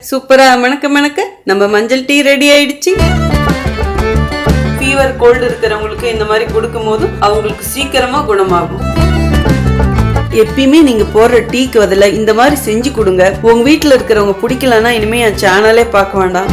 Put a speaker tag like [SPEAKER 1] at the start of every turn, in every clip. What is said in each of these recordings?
[SPEAKER 1] சூப்பரா மணக்க மணக்க நம்ம மஞ்சள் டீ ரெடி ஆயிடுச்சு. ஃபீவர் கோல்டு இருக்கிறவங்களுக்கு இந்த மாதிரி கொடுக்கும் போது அவங்களுக்கு சீக்கிரமா குணமாகும். எப்பயுமே நீங்க போடுற டீக்கு பதிலா இந்த மாதிரி செஞ்சு கொடுங்க. உங்க வீட்டுல இருக்கிறவங்க பிடிக்கலன்னா இனிமே என் சேனலே பார்க்க வேண்டாம்.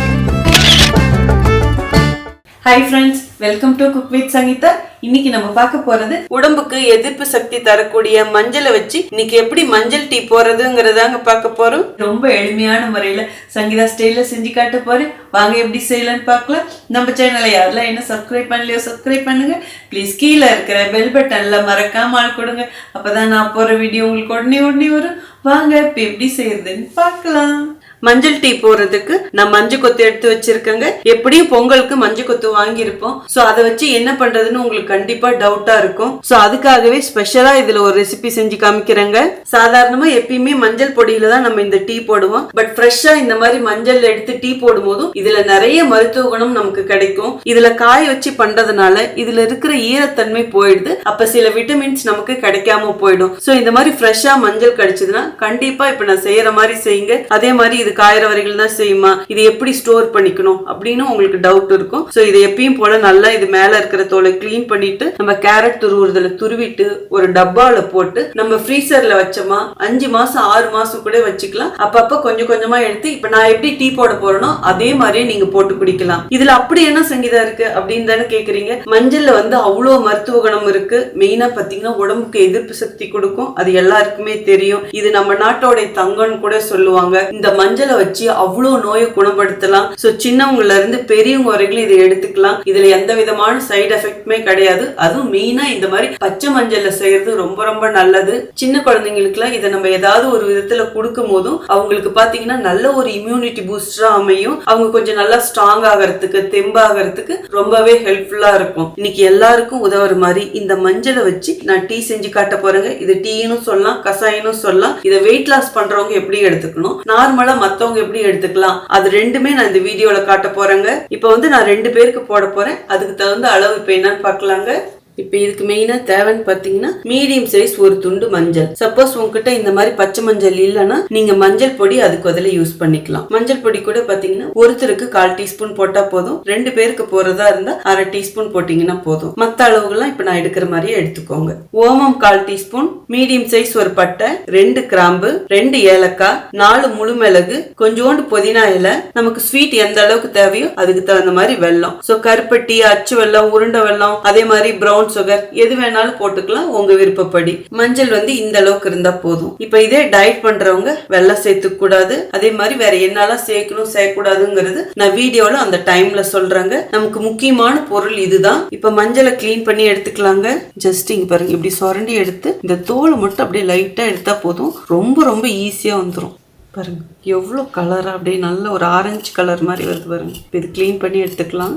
[SPEAKER 1] Hi friends, welcome to cook with Sangeetha. இன்னைக்கு நம்ம பார்க்க போறது உடம்புக்கு எதிர்ப்பு சக்தி தரக்கூடிய மஞ்சளை வச்சு இன்னைக்கு எப்படி மஞ்சள் டீ போறதுங்கிறதாங்க பார்க்க போறோம். ரொம்ப எளிமையான முறையில சங்கீதா ஸ்டைல செஞ்சு காட்ட போறேன். வாங்க எப்படி செய்யலாம்னு பார்க்கலாம். நம்ம சேனலை யாரெல்லாம் என்ன சப்ஸ்கிரைப் பண்ணலையோ சப்ஸ்கிரைப் பண்ணுங்க. ப்ளீஸ் கீழே இருக்கிற பெல் பட்டன்ல மறக்காம ஆள் கொடுங்க. அப்பதான் நான் போற வீடியோ உங்களுக்கு உடனே வரும். வாங்க இப்ப எப்படி செய்யறதுன்னு பார்க்கலாம். மஞ்சள் டீ போறதுக்கு நான் மஞ்சள் கொத்து எடுத்து வச்சிருக்கேங்க. எப்படியும் பொங்கலுக்கு மஞ்சள் கொத்து வாங்கியிருப்போம். சோ அதை வச்சு என்ன பண்றதுன்னு உங்களுக்கு கண்டிப்பா டவுட்டா இருக்கும். சோ அதுக்காகவே ஸ்பெஷலா இதுல ஒரு ரெசிபி செஞ்சு காமிக்கிறேங்க. சாதாரணமா எப்பயுமே மஞ்சள் பொடியில தான் நம்ம இந்த டீ போடுவோம். பட் ஃப்ரெஷ்ஷா இந்த மாதிரி மஞ்சள் எடுத்து டீ போடும் போதும் இதுல நிறைய மருத்துவ குணம் நமக்கு கிடைக்கும். இதுல காய வச்சு பண்றதுனால இதுல இருக்கிற ஈரத்தன்மை போயிடுது. அப்ப சில விட்டமின்ஸ் நமக்கு கிடைக்காம போயிடும். சோ இந்த மாதிரி ஃப்ரெஷ்ஷா மஞ்சள் கிடைச்சதுன்னா கண்டிப்பா இப்ப நான் செய்யற மாதிரி செய்யுங்க. அதே மாதிரி இது காயிற வரைகள் தான் செய்யுமா, இது எப்படி ஸ்டோர் பண்ணிக்கணும் அப்படின்னு உங்களுக்கு டவுட் இருக்கும். சோ இதை எப்பயும் போல நல்லா இது மேல இருக்கிற தோலை கிளீன் பண்ணிட்டு நம்ம கேரட் துருவுறதுல துருவிட்டு ஒரு டப்பால போட்டு நம்ம ஃப்ரீசர்ல வச்சோமா 5 மாசம் 6 மாசம் கூட வச்சுக்கலாம். அப்பப்ப கொஞ்சம் கொஞ்சமா எடுத்து இப்ப நான் எப்படி டீ போட போறேனோ அதே மாதிரியே நீங்க போட்டு குடிக்கலாம். இதுல அப்படி என்ன சங்கீதா இருக்கு அப்படின்னு தானே கேக்குறீங்க. மஞ்சள்ல வந்து அவ்வளவு மருத்துவ குணம் இருக்கு. மெயினா பாத்தீங்கன்னா உடம்புக்கு எதிர்ப்பு சக்தி கொடுக்கும். அது எல்லாருக்குமே தெரியும். இது நம்ம நாட்டோட தங்கம்னு கூட சொல்லுவாங்க. இந்த மஞ்சளை வச்சு அவ்வளவு நோயை குணப்படுத்தலாம். சோ சின்னவங்கல இருந்து பெரியவங்க வரைக்கும் இதை எடுத்துக்கலாம். இதுல எந்த விதமான சைடு எஃபெக்ட்மே கிடையாது. அதுவும் மெயினா இந்த மாதிரி பச்சை மஞ்சள்ல செய்யறது ரொம்ப ரொம்ப நல்லது. சின்ன குழந்தைங்களுக்கு எல்லாம் இதை நம்ம ஏதாவது ஒரு விதத்துல கொடுக்கும் போதும் அவங்களுக்கு பாத்தீங்கன்னா நல்ல ஒரு இம்யூனிட்டி பூஸ்டரா அமையும். அவங்க கொஞ்சம் நல்லா ஸ்ட்ராங் ஆகிறதுக்கு தெம்பாகிறதுக்கு ரொம்பவே ஹெல்ப்ஃபுல்லா இருக்கும். இன்னைக்கு எல்லாருக்கும் உதவுற மாதிரி இந்த மஞ்சளை வச்சு நான் டீ செஞ்சு காட்ட போறேங்க. இது டீன்னு சொல்லலாம், கசாயம்னு சொல்லலாம். இதை வெயிட் லாஸ் பண்றவங்க எப்படி எடுத்துக்கணும், நார்மலா மத்தவங்க எப்படி எடுத்துக்கலாம், அது ரெண்டுமே நான் இந்த வீடியோல காட்ட போறேங்க. இப்ப வந்து நான் 2 பேருக்கு போட போறேன். அதுக்கு தகுந்த அளவு இப்ப என்னன்னு பாக்கலாங்க. இப்ப இதுக்கு மெயினா தேவைன்னு பாத்தீங்கன்னா மீடியம் சைஸ் ஒரு துண்டு மஞ்சள். சப்போஸ் உங்ககிட்ட இந்த மாதிரி பச்சை மஞ்சள் இல்லைன்னா நீங்க மஞ்சள் பொடி அதுக்கு பதில யூஸ் பண்ணிக்கலாம். மஞ்சள் பொடி கூட பாத்தீங்கன்னா ஒருத்தருக்கு 1/4 டீஸ்பூன் போட்டா போதும். 2 பேருக்கு போறதா இருந்தா 1/2 டீஸ்பூன் போட்டீங்கன்னா போதும். மத்த அளவுகள்லாம் இப்ப நான் எடுக்கிற மாதிரியே எடுத்துக்கோங்க. ஓமம் 1/4 டீஸ்பூன், மீடியம் சைஸ் ஒரு பட்டை, 2 கிராம்பு, 2 ஏலக்காய், 4 முழு மிளகு, கொஞ்சோண்டு புதினா இலை, நமக்கு ஸ்வீட் எந்த அளவுக்கு தேவையோ அதுக்கு தகுந்த மாதிரி வெல்லம். சோ கருப்பட்டி, அச்சு வெல்லம், உருண்டை வெல்லம், அதே மாதிரி பிரவுன் சுகர் எது வேணாலும் போட்டுக்கலாம் உங்க விருப்பப்படி. மஞ்சள் வந்து இந்த அளவுக்கு இருந்தா போதும். இப்ப இதே டயட் பண்றவங்க வெல்லம் சேர்த்துக்க கூடாது. அதே மாதிரி வேற என்னெல்லாம் சேர்க்கணும் சேர்க்கூடாதுங்கிறது நான் வீடியோல அந்த டைம்ல சொல்றேங்க. நமக்கு முக்கியமான பொருள் இதுதான். இப்ப மஞ்சளை கிளீன் பண்ணி எடுத்துக்கலாங்க. ஜஸ்ட் இங்க பாருங்க, இப்படி சுரண்டி எடுத்து இந்த தோலை மட்டும் அப்படியே லைட்டா எடுத்தா போதும். ரொம்ப ரொம்ப ஈஸியா வந்துடும். பாருங்க எவ்வளவு கலரா அப்படியே நல்ல ஒரு ஆரஞ்சு கலர் மாதிரி வருது பாருங்க. இது கிளீன் பண்ணி எடுத்துக்கலாம்.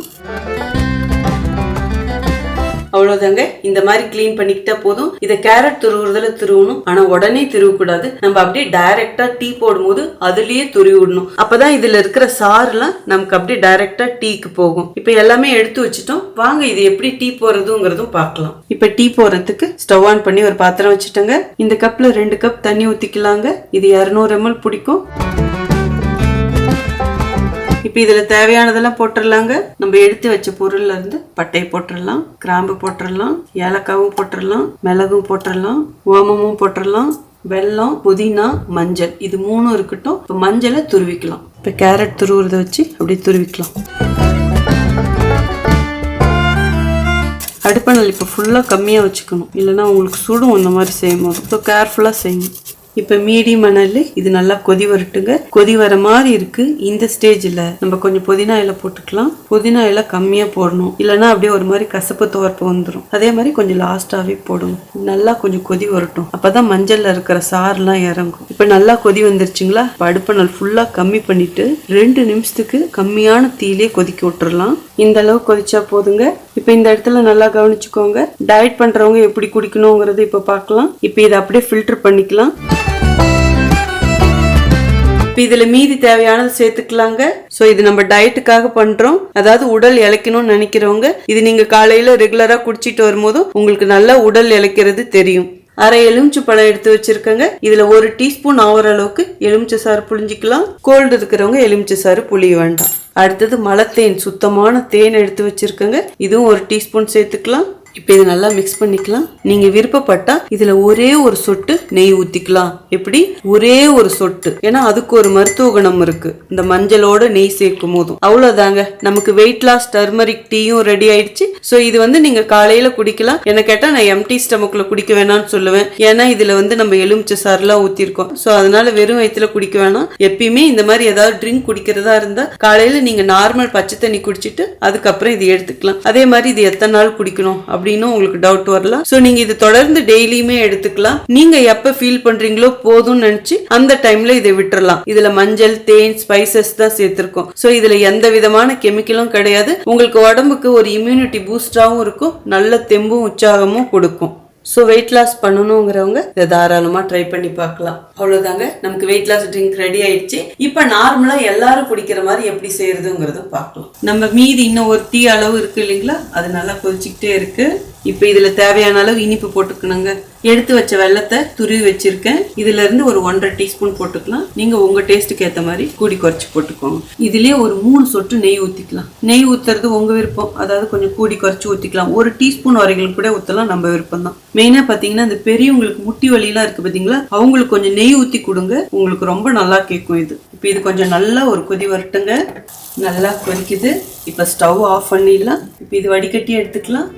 [SPEAKER 1] அவ்வளவுதாங்க. இந்த மாதிரி கிளீன் பண்ணிக்கிட்டா போதும். இதை கேரட் துருவுறதுல துருவணும். ஆனா உடனே துருவக்கூடாது. நம்ம அப்படியே டைரக்டா டீ போடும் போது அதுலயே துருவி விடணும். அப்பதான் இதுல இருக்கிற சாறுலாம் நமக்கு அப்படியே டைரக்டா டீக்கு போகும். இப்ப எல்லாமே எடுத்து வச்சுட்டோம். வாங்க இது எப்படி டீ போறதுங்கிறதும் பார்க்கலாம். இப்ப டீ போறதுக்கு ஸ்டவ் ஆன் பண்ணி ஒரு பாத்திரம் வச்சுட்டோங்க. இந்த கப்ல 2 கப் தண்ணி ஊத்திக்கலாங்க. இது 200 ml பிடிக்கும். இப்ப இதுல தேவையானதெல்லாம் போட்டுடலாங்க. நம்ம எடுத்து வச்ச பொருள்ல இருந்து பட்டை போட்டுடலாம், கிராம்பு போட்டுடலாம், ஏலக்காவும் போட்டுடலாம், மிளகும் போட்டுடலாம், ஓமமும் போட்டுடலாம், வெல்லம், புதினா, மஞ்சள், இது 3 இருக்கட்டும். இப்ப மஞ்சளை துருவிக்கலாம். இப்ப கேரட் துருவுறத வச்சு அப்படியே துருவிக்கலாம். அடுப்பணல் இப்ப ஃபுல்லா கம்மியா வச்சுக்கணும், இல்லைன்னா உங்களுக்கு சுடும். இந்த மாதிரி செய்யும் போது கேர்ஃபுல்லா செய்யணும். இப்ப மீடியம் மணல் இது நல்லா கொதி வரட்டுங்க. கொதி வர மாதிரி இருக்கு. இந்த ஸ்டேஜ்ல நம்ம கொஞ்சம் புதினா இலை போட்டுக்கலாம். புதினா இலை கம்மியா போடணும், இல்லைன்னா அப்படியே ஒரு மாதிரி கசப்பு துவர்ப்பு வந்துடும். அதே மாதிரி கொஞ்சம் லாஸ்டாவே போடணும். நல்லா கொஞ்சம் கொதி வரட்டும். அப்பதான் மஞ்சள்ல இருக்கிற சாறுலாம் இறங்கும். இப்ப நல்லா கொதி வந்துருச்சுங்களா. இப்ப அடுப்பணல் ஃபுல்லா கம்மி பண்ணிட்டு 2 நிமிஷத்துக்கு கம்மியான தீயிலே கொதிக்க விட்டுறலாம். இந்த அளவு கொதிச்சா போதுங்க. இப்ப இந்த இடத்துல நல்லா கவனிச்சுக்கோங்க. டயட் பண்றவங்க எப்படி குடிக்கணுங்கிறது இப்ப பார்க்கலாம். இப்ப இதை அப்படியே ஃபில்டர் பண்ணிக்கலாம். இதுல மீதி தேவையானது சேர்த்துக்கலாங்க. சோ இது நம்ம டயட்டுக்காக பண்றோம். அதாவது உடல் இளைக்கணும்னு நினைக்கிறவங்க இது நீங்க காலையில ரெகுலரா குடிச்சிட்டு வரும்போது உங்களுக்கு நல்லா உடல் இளைக்கிறது தெரியும். அரை எலுமிச்சை பழம் எடுத்து வச்சிருக்கேங்க. இதுல 1 டீஸ்பூன் ஆகிற அளவுக்கு எலுமிச்சை சாறு புழிஞ்சிக்கலாம். கோல்டு இருக்கிறவங்க எலுமிச்சை சாறு புளிய வேண்டாம். அடுத்தது மலத்தேன், சுத்தமான தேன் எடுத்து வச்சிருக்கேங்க. இதுவும் 1 டீஸ்பூன் சேர்த்துக்கலாம். இப்போ இது நல்லா மிக்ஸ் பண்ணிக்கலாம். நீங்க விருப்பப்பட்டா இதுல ஒரே ஒரு சொட்டு நெய் ஊத்திக்கலாம். எப்படி? ஒரே ஒரு சொட்டு. ஏன்னா அதுக்கு ஒரு மருத்துவ குணம் இருக்கு இந்த மஞ்சளோட நெய் சேர்க்கும் போதும். அவ்வளவுதாங்க, நமக்கு வெயிட் லாஸ் டர்மரிக் டீயும் ரெடி ஆயிடுச்சு. ஸோ இது நீங்க காலையில குடிக்கலாம். என்ன கேட்டா நான் எம்டி ஸ்டமக்ல குடிக்க வேணாம்னு சொல்லுவேன். ஏன்னா இதுல நம்ம எலுமிச்சை சாறுலாம் ஊத்திருக்கோம். ஸோ அதனால வெறும் வயிற்றுல குடிக்க வேணாம். எப்பயுமே இந்த மாதிரி ஏதாவது ட்ரிங்க் குடிக்கிறதா இருந்தா காலையில நீங்க நார்மல் பச்சை தண்ணி குடிச்சிட்டு அதுக்கப்புறம் இது எடுத்துக்கலாம். அதே மாதிரி இது எத்தனை நாள் குடிக்கணும் அப்படின்னு உங்களுக்கு டவுட் வரலாம். சோ நீங்க இது தொடர்ந்து டெய்லியுமே எடுத்துக்கலாம். நீங்க எப்ப ஃபீல் பண்றீங்களோ போதும்னு நினைச்சு அந்த டைம்ல இதை விட்டுறலாம். இதுல மஞ்சள், தேன், ஸ்பைசஸ் தான் சேர்த்திருக்கோம். சோ இதுல எந்த விதமான கெமிக்கலும் கிடையாது. உங்களுக்கு உடம்புக்கு ஒரு இம்யூனிட்டி பூஸ்டாவும் இருக்கும், நல்ல தெம்பும் உற்சாகமும் கொடுக்கும். ஸோ வெயிட் லாஸ் பண்ணணுங்கிறவங்க இதை தாராளமாக ட்ரை பண்ணி பார்க்கலாம். அவ்வளோதாங்க, நமக்கு வெயிட் லாஸ் ட்ரிங்க் ரெடி ஆயிடுச்சு. இப்போ நார்மலாக எல்லாரும் குடிக்கிற மாதிரி எப்படி செய்யறதுங்கிறத பார்க்கலாம். நம்ம மீதி இன்னும் ஒரு டீ அளவு இருக்கு இல்லைங்களா, அது நல்லா கொதிச்சுக்கிட்டே இருக்கு. இப்போ இதுல தேவையான அளவு இனிப்பு போட்டுக்கணுங்க. எடுத்து வச்ச வெள்ளத்தை துருவி வச்சிருக்கேன். இதுல இருந்து ஒரு 1.5 டீஸ்பூன் போட்டுக்கலாம். நீங்க உங்க டேஸ்ட்டுக்கு ஏற்ற மாதிரி கூடி குறைச்சி போட்டுக்கோங்க. இதுலயே ஒரு 3 சொட்டு நெய் ஊத்திக்கலாம். நெய் ஊத்துறது உங்க விருப்பம், அதாவது கொஞ்சம் கூடி குறைச்சி ஊத்திக்கலாம். 1 டீஸ்பூன் வரைக்கும் கூட ஊத்தலாம், நம்ம விருப்பம் தான். மெயினா பாத்தீங்கன்னா இந்த பெரியவங்களுக்கு முட்டி வலியெல்லாம் இருக்கு பாத்தீங்களா, அவங்களுக்கு கொஞ்சம் நெய் ஊத்தி கொடுங்க, உங்களுக்கு ரொம்ப நல்லா கேட்கும் இது. இப்போ இது கொஞ்சம் நல்லா ஒரு கொதி வரட்டுங்க. நல்லா கொதிக்குது. இப்போ ஸ்டவ் ஆஃப் பண்ணிடலாம். இப்போ இது வடிகட்டி எடுத்துக்கலாம்.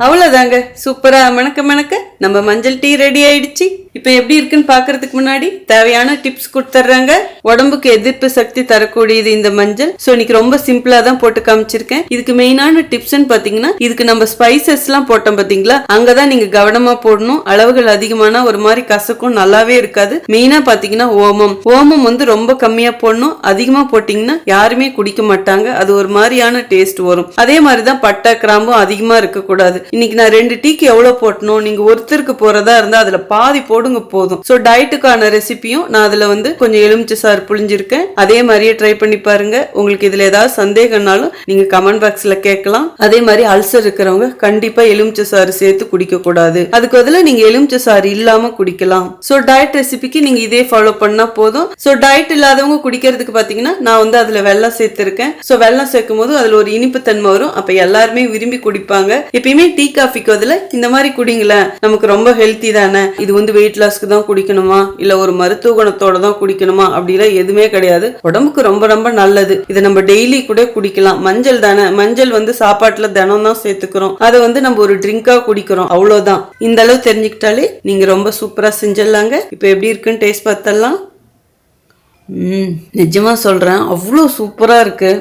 [SPEAKER 1] அவ்வளவுதாங்க, சூப்பரா மணக்க நம்ம மஞ்சள் டீ ரெடி ஆயிடுச்சு. இப்ப எப்படி இருக்குன்னு பாக்குறதுக்கு முன்னாடி தேவையான டிப்ஸ் கொடுத்துட்றாங்க. உடம்புக்கு எதிர்ப்பு சக்தி தரக்கூடியது இந்த மஞ்சள். சோ இன்னைக்கு ரொம்ப சிம்பிளா தான் போட்டு காமிச்சிருக்கேன். இதுக்கு மெயினான டிப்ஸ்ன்னு பாத்தீங்கன்னா, இதுக்கு நம்ம ஸ்பைசஸ் எல்லாம் போட்டோம் பாத்தீங்களா, அங்கதான் நீங்க கவனமா போடணும். அளவுகள் அதிகமான ஒரு மாதிரி கசக்கும், நல்லாவே இருக்காது. மெயினா பாத்தீங்கன்னா ஓமம் ரொம்ப கம்மியா போடணும். அதிகமா போட்டீங்கன்னா யாருமே குடிக்க மாட்டாங்க, அது ஒரு மாதிரியான டேஸ்ட் வரும். அதே மாதிரிதான் பட்டை, கிராம்பும் அதிகமா இருக்க கூடாது. இன்னைக்கு நான் 2 டீக்கு எவ்வளவு போட்டணும், நீங்க ஒருத்தருக்கு போறதா இருந்தா அதுல பாதி போடுங்க போதும். சோ டயட்டுக்கான ரெசிபியும் நான் அதுல கொஞ்சம் எலுமிச்சை சாறு புழிஞ்சிருக்கேன். அதே மாதிரியே ட்ரை பண்ணி பாருங்க. உங்களுக்கு இதுல ஏதாவது சந்தேகம்னாலும் நீங்க கமெண்ட் பாக்ஸ்ல கேட்கலாம். அதே மாதிரி அல்சர் இருக்கிறவங்க கண்டிப்பா எலுமிச்சை சாறு சேர்த்து குடிக்க கூடாது. அதுக்கு பதிலா நீங்க எலுமிச்சை சாறு இல்லாம குடிக்கலாம். சோ டயட் ரெசிபிக்கு நீங்க இதே ஃபாலோ பண்ணா போதும். சோ டயட் இல்லாதவங்க குடிக்கிறதுக்கு பாத்தீங்கன்னா நான் அதுல வெல்லம் சேர்த்திருக்கேன். சோ வெல்லம் சேர்க்கும் போது அதுல ஒரு இனிப்பு தன்மை வரும். அப்ப எல்லாருமே விரும்பி குடிப்பாங்க. எப்பயுமே டீ காஃபிக்கு அதுல இந்த மாதிரி குடிங்களேன், நமக்கு ரொம்ப ஹெல்த்தி தானே. இது வெயிட் லாஸ்க்கு தான் குடிக்கணுமா, இல்ல ஒரு மருத்துவ குணத்தோட தான் குடிக்கணுமா அப்படிலாம் எதுவுமே கிடையாது. உடம்புக்கு ரொம்ப ரொம்ப நல்லது. இதை நம்ம டெய்லி கூட குடிக்கலாம். மஞ்சள் தானே, மஞ்சள் சாப்பாட்டுல தினம் தான் சேர்த்துக்கிறோம். அதை நம்ம ஒரு ட்ரிங்கா குடிக்கிறோம், அவ்வளவுதான். இந்த அளவு தெரிஞ்சுக்கிட்டாலே நீங்க ரொம்ப சூப்பரா செஞ்சிடலாங்க. இப்ப எப்படி இருக்குன்னு டேஸ்ட் பார்த்தலாம். நிஜமா சொல்றேன், அவ்வளோ சூப்பரா இருக்கு.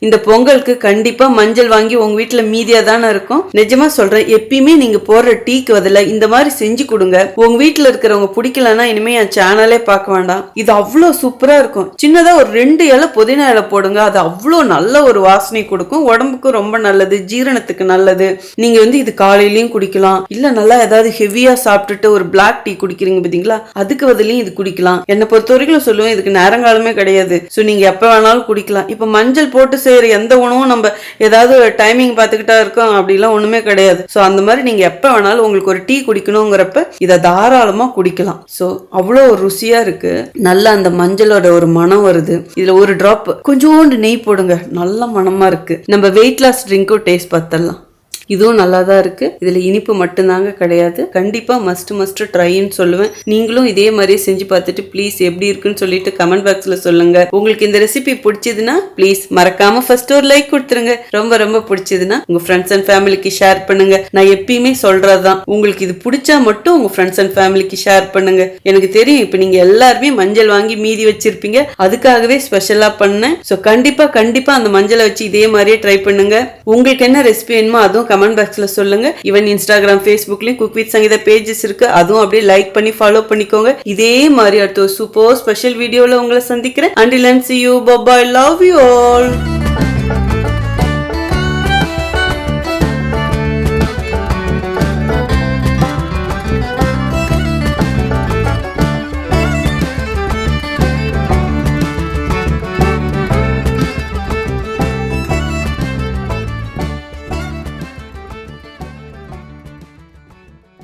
[SPEAKER 1] இந்த பொங்கலுக்கு கண்டிப்பா மஞ்சள் வாங்கி உங்க வீட்டுல மீதியா தானே இருக்கும். நிஜமா சொல்றேன், எப்பயுமே நீங்க போடுற டீக்கு பதில இந்த மாதிரி செஞ்சு கொடுங்க. உங்க வீட்டுல இருக்கிறவங்க பிடிக்கலன்னா இனிமே என் சேனலே பார்க்க வேண்டாம். இது அவ்வளோ சூப்பரா இருக்கும். சின்னதா ஒரு 2 இலை புதினா இலை போடுங்க, அது அவ்வளோ நல்ல ஒரு வாசனை கொடுக்கும். உடம்புக்கு ரொம்ப நல்லது, ஜீரணத்துக்கு நல்லது. நீங்க இது காலையிலயும் குடிக்கலாம், இல்ல நல்லா ஏதாவது ஹெவியா சாப்பிட்டுட்டு ஒரு பிளாக் டீ குடிக்கிறீங்க பாத்தீங்களா, அதுக்கு பதிலையும் இது குடிக்கலாம். என்னை பொறுத்த வரைக்கும் சொல்லுவேன், இதுக்கு நேரங்காலமே கிடையாது. சோ நீங்க எப்ப வேணாலும் குடிக்கலாம். இப்ப மஞ்சள் போட்டு செய்யற எந்த உணவும் நம்ம ஏதாவது டைமிங் பார்த்துக்கிட்டா இருக்கோம் அப்படிலாம் ஒண்ணுமே கிடையாது. சோ அந்த மாதிரி நீங்க எப்ப வேணாலும் உங்களுக்கு ஒரு டீ குடிக்கணுங்கிறப்ப இதை தாராளமா குடிக்கலாம். சோ அவ்வளோ ஒரு ருசியா இருக்கு. நல்லா அந்த மஞ்சளோட ஒரு மனம் வருது. இதுல ஒரு டிராப் கொஞ்சோண்டு நெய் போடுங்க, நல்ல மனமா இருக்கு. நம்ம வெயிட் லாஸ் ட்ரிங்க்கும் டேஸ்ட் பார்த்தலாம். இதுவும் நல்லா தான் இருக்கு. இதுல இனிப்பு மட்டும்தாங்க கிடையாது. கண்டிப்பா மஸ்ட் ட்ரைன்னு சொல்லுவேன். நீங்களும் இதே மாதிரியே செஞ்சு பார்த்துட்டு ப்ளீஸ் எப்படி இருக்குன்னு சொல்லிட்டு கமெண்ட் பாக்ஸ்ல சொல்லுங்க. உங்களுக்கு இந்த ரெசிபி பிடிச்சதுன்னா ப்ளீஸ் மறக்காம ஃபர்ஸ்ட் ஒரு லைக் கொடுத்துருங்க. ரொம்ப ரொம்ப பிடிச்சதுன்னா உங்க ஃப்ரெண்ட்ஸ் அண்ட் ஃபேமிலிக்கு ஷேர் பண்ணுங்க. நான் எப்பயுமே சொல்றதுதான், உங்களுக்கு இது பிடிச்சா மட்டும் உங்க ஃப்ரெண்ட்ஸ் அண்ட் ஃபேமிலிக்கு ஷேர் பண்ணுங்க. எனக்கு தெரியும் இப்ப நீங்க எல்லாருமே மஞ்சள் வாங்கி மீதி வச்சிருப்பீங்க, அதுக்காகவே ஸ்பெஷலா பண்ணேன். சோ கண்டிப்பா அந்த மஞ்சளை வச்சு இதே மாதிரியே ட்ரை பண்ணுங்க. உங்களுக்கு என்ன ரெசிபி வேணுமோ அதுவும் கமெண்ட் பாக்ஸ்ல சொல்லுங்க. ஈவன் இன்ஸ்டாகிராம், ஃபேஸ்புக்லயும் குக் வித் சங்கீதா பேஜஸ் இருக்கு, அதுவும் அப்படியே லைக் பண்ணி ஃபாலோ பண்ணிக்கோங்க. இதே மாதிரி அடுத்த ஒரு சூப்பர் ஸ்பெஷல் வீடியோல உங்களை சந்திக்கிறேன். Until then, see you. Bye bye. Love you all.